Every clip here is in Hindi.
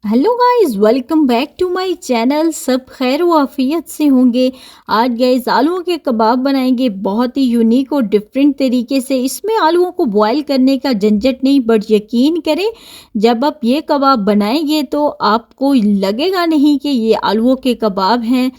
Hello guys, welcome back to my channel. सब खैर व आफियत से होंगे। आज गाइस आलूओं के कबाब बनाएंगे बहुत ही यूनिक और डिफरेंट तरीके से। इसमें आलूओं को बॉईल करने का झंझट नहीं, बट यकीन करें जब आप ये कबाब बनाएंगे तो आपको लगेगा नहीं कि ये आलूओं के कबाब हैं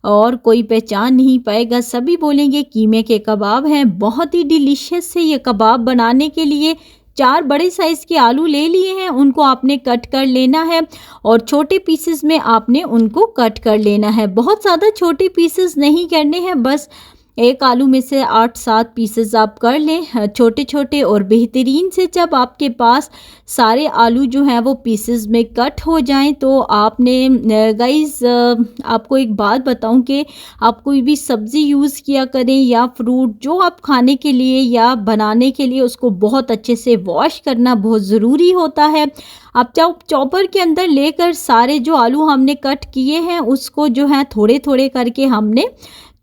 और कोई पहचान नहीं पाएगा। सभी बोलेंगे कीमे के कबाब हैं। बहुत ही डिलीशियस है ये कबाब। बनाने के लिए 4 बड़े साइज़ के आलू ले लिए हैं, उनको आपने कट कर लेना है और छोटे पीसेस में आपने उनको कट कर लेना है। बहुत ज़्यादा छोटे पीसेस नहीं करने हैं, बस एक आलू में से 8-7 पीसेस आप कर लें छोटे छोटे और बेहतरीन से। जब आपके पास सारे आलू जो हैं वो पीसेस में कट हो जाएं तो आपने गाइस आपको एक बात बताऊं कि आप कोई भी सब्ज़ी यूज़ किया करें या फ्रूट जो आप खाने के लिए या बनाने के लिए, उसको बहुत अच्छे से वॉश करना बहुत ज़रूरी होता है। आप चॉपर के अंदर लेकर सारे जो आलू हमने कट किए हैं उसको जो है थोड़े थोड़े करके हमने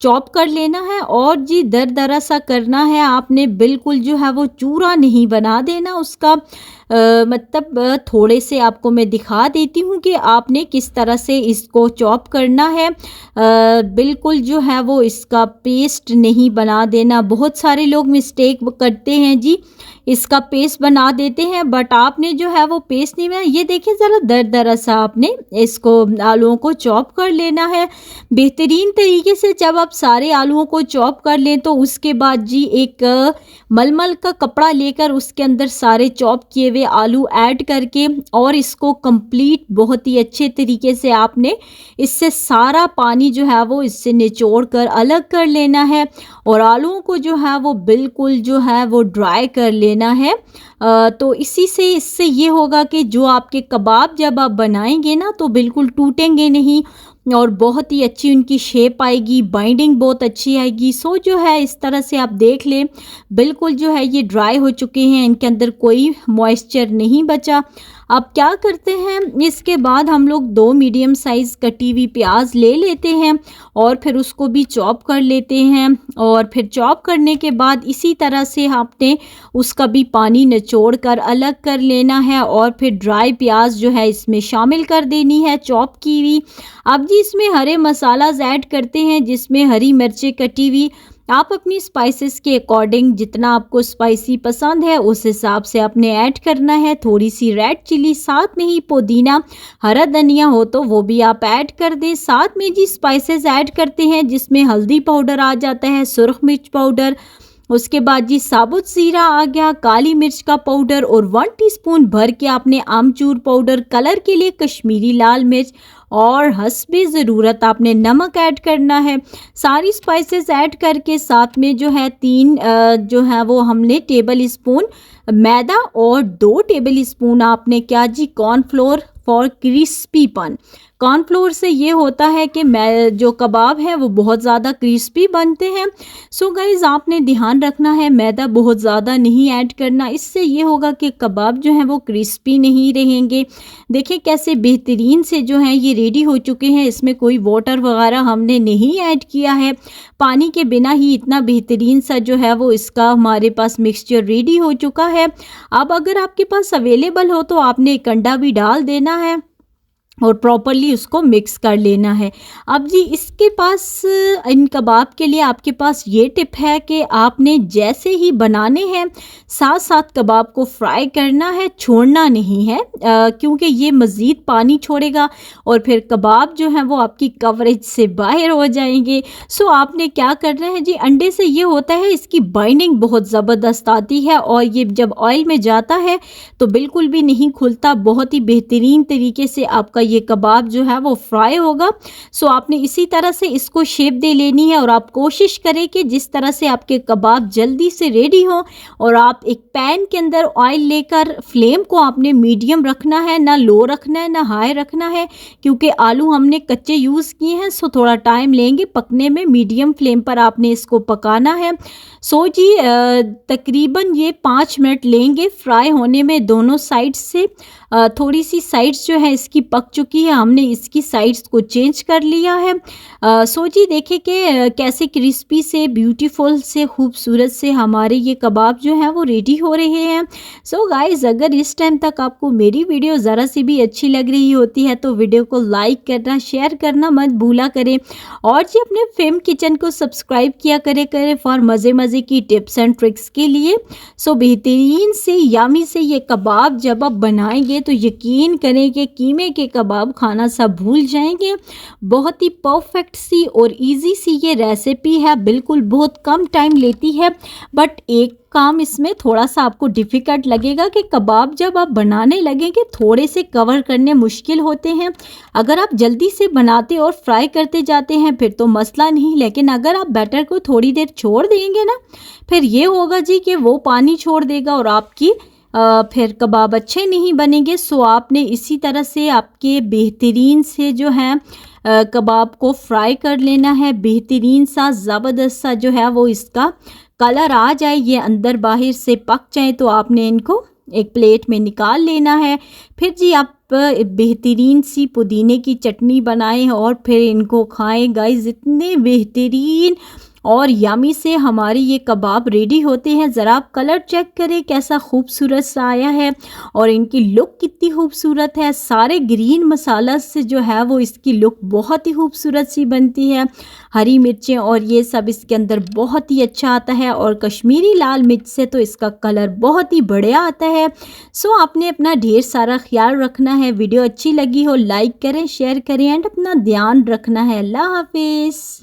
चॉप कर लेना है और जी दरदरा सा करना है आपने। बिल्कुल जो है वो चूरा नहीं बना देना उसका। मतलब थोड़े से आपको मैं दिखा देती हूँ कि आपने किस तरह से इसको चॉप करना है। बिल्कुल जो है वो इसका पेस्ट नहीं बना देना। बहुत सारे लोग मिस्टेक करते हैं जी, इसका पेस्ट बना देते हैं, बट आपने जो है वो पेस्ट नहीं बना। ये देखिए ज़रा दरदरा सा आपने इसको आलूओं को चॉप कर लेना है बेहतरीन तरीके से। जब आप सारे आलूओं को चॉप कर लें तो उसके बाद जी एक मलमल का कपड़ा लेकर उसके अंदर सारे चॉप किए हुए आलू ऐड करके और इसको कंप्लीट बहुत ही अच्छे तरीके से आपने इससे सारा पानी जो है वो इससे निचोड़ कर अलग कर लेना है और आलूओं को जो है वो बिल्कुल जो है वो ड्राई कर लेना है। तो इससे ये होगा कि जो आपके कबाब जब आप बनाएंगे ना तो बिल्कुल टूटेंगे नहीं और बहुत ही अच्छी उनकी शेप आएगी, बाइंडिंग बहुत अच्छी आएगी। सो जो है इस तरह से आप देख लें, बिल्कुल जो है ये ड्राई हो चुके हैं, इनके अंदर कोई मॉइस्चर नहीं बचा। अब क्या करते हैं, इसके बाद हम लोग 2 मीडियम साइज़ कटी हुई प्याज ले लेते हैं और फिर उसको भी चॉप कर लेते हैं और फिर चॉप करने के बाद इसी तरह से आपने उसका भी पानी निचोड़ कर अलग कर लेना है और फिर ड्राई प्याज जो है इसमें शामिल कर देनी है चॉप की हुई। अब जी इसमें हरे मसालाज ऐड करते हैं, जिसमें हरी मिर्चें कटी हुई। आप अपनी स्पाइसेस के अकॉर्डिंग जितना आपको स्पाइसी पसंद है उस हिसाब से आपने ऐड करना है। थोड़ी सी रेड चिली, साथ में ही पुदीना, हरा धनिया हो तो वो भी आप ऐड कर दें। साथ में जी स्पाइसेस ऐड करते हैं जिसमें हल्दी पाउडर आ जाता है, सुरख मिर्च पाउडर, उसके बाद जी साबुत ज़ीरा आ गया, काली मिर्च का पाउडर और 1 टीस्पून भर के आपने आमचूर पाउडर, कलर के लिए कश्मीरी लाल मिर्च और हस्बे ज़रूरत आपने नमक ऐड करना है। सारी स्पाइसेस ऐड करके साथ में जो है 3 जो है वो हमने टेबल स्पून मैदा और 2 टेबल स्पून आपने क्या जी कॉर्नफ्लोर फॉर क्रिस्पीपन। कॉर्नफ्लोर से ये होता है कि मैं जो कबाब है वो बहुत ज़्यादा क्रिस्पी बनते हैं। सो गाइज़ आपने ध्यान रखना है मैदा बहुत ज़्यादा नहीं ऐड करना, इससे ये होगा कि कबाब जो हैं वो क्रिस्पी नहीं रहेंगे। देखिए कैसे बेहतरीन से जो हैं ये रेडी हो चुके हैं, इसमें कोई वाटर वगैरह हमने नहीं ऐड किया है। पानी के बिना ही इतना बेहतरीन सा जो है वो इसका हमारे पास मिक्सचर रेडी हो चुका है। अब अगर आपके पास अवेलेबल हो तो आपने एक अंडा भी डाल देना है और प्रॉपरली उसको मिक्स कर लेना है। अब जी इसके पास इन कबाब के लिए आपके पास ये टिप है कि आपने जैसे ही बनाने हैं साथ साथ कबाब को फ्राई करना है, छोड़ना नहीं है क्योंकि ये मज़ीद पानी छोड़ेगा और फिर कबाब जो हैं वो आपकी कवरेज से बाहर हो जाएंगे। सो आपने क्या करना है जी, अंडे से ये होता है इसकी बाइंडिंग बहुत ज़बरदस्त आती है और ये जब ऑयल में जाता है तो बिल्कुल भी नहीं खुलता। बहुत ही बेहतरीन तरीके से आपका ये कबाब जो है वो फ्राई होगा। सो आपने इसी तरह से इसको शेप दे लेनी है और आप कोशिश करें कि जिस तरह से आपके कबाब जल्दी से रेडी हो और आप एक पैन के अंदर ऑयल लेकर फ्लेम को आपने मीडियम रखना है, ना लो रखना है ना हाई रखना है, क्योंकि आलू हमने कच्चे यूज़ किए हैं सो थोड़ा टाइम लेंगे पकने में। मीडियम फ्लेम पर आपने इसको पकाना है। सो जी तकरीबन ये 5 मिनट लेंगे फ्राई होने में दोनों साइड से। थोड़ी सी साइड्स जो है इसकी पक चुकी है, हमने इसकी साइड्स को चेंज कर लिया है। सो जी देखिए कि कैसे क्रिस्पी से ब्यूटीफुल से खूबसूरत से हमारे ये कबाब जो हैं वो रेडी हो रहे हैं। सो गाइस, अगर इस टाइम तक आपको मेरी वीडियो ज़रा सी भी अच्छी लग रही होती है तो वीडियो को लाइक करना, शेयर करना मत भूला करें और जी अपने फेम किचन को सब्सक्राइब किया करें फॉर मज़े की टिप्स एंड ट्रिक्स के लिए। सो बेहतरीन से यामी से ये कबाब जब आप बनाएंगे तो यकीन करें कि कीमे के कबाब खाना सब भूल जाएंगे। बहुत ही परफेक्ट सी और इजी सी ये रेसिपी है, बिल्कुल बहुत कम टाइम लेती है। बट एक काम इसमें थोड़ा सा आपको डिफ़िकल्ट लगेगा कि कबाब जब आप बनाने लगेंगे थोड़े से कवर करने मुश्किल होते हैं। अगर आप जल्दी से बनाते और फ्राई करते जाते हैं फिर तो मसला नहीं, लेकिन अगर आप बैटर को थोड़ी देर छोड़ देंगे ना फिर ये होगा जी कि वो पानी छोड़ देगा और आपकी फिर कबाब अच्छे नहीं बनेंगे। सो आपने इसी तरह से आपके बेहतरीन से जो है कबाब को फ्राई कर लेना है। बेहतरीन सा ज़बरदस्त सा जो है वो इसका कलर आ जाए, ये अंदर बाहर से पक जाए तो आपने इनको एक प्लेट में निकाल लेना है। फिर जी आप बेहतरीन सी पुदीने की चटनी बनाएं और फिर इनको खाएं। गाइस, इतने बेहतरीन और यमी से हमारे ये कबाब रेडी होते हैं। ज़रा आप कलर चेक करें कैसा खूबसूरत सा आया है और इनकी लुक कितनी खूबसूरत है। सारे ग्रीन मसाला से जो है वो इसकी लुक बहुत ही खूबसूरत सी बनती है। हरी मिर्चें और ये सब इसके अंदर बहुत ही अच्छा आता है और कश्मीरी लाल मिर्च से तो इसका कलर बहुत ही बढ़िया आता है। सो आपने अपना ढेर सारा ख्याल रखना है। वीडियो अच्छी लगी हो लाइक करें, शेयर करें एंड अपना ध्यान रखना है। अल्लाह हाफिज़।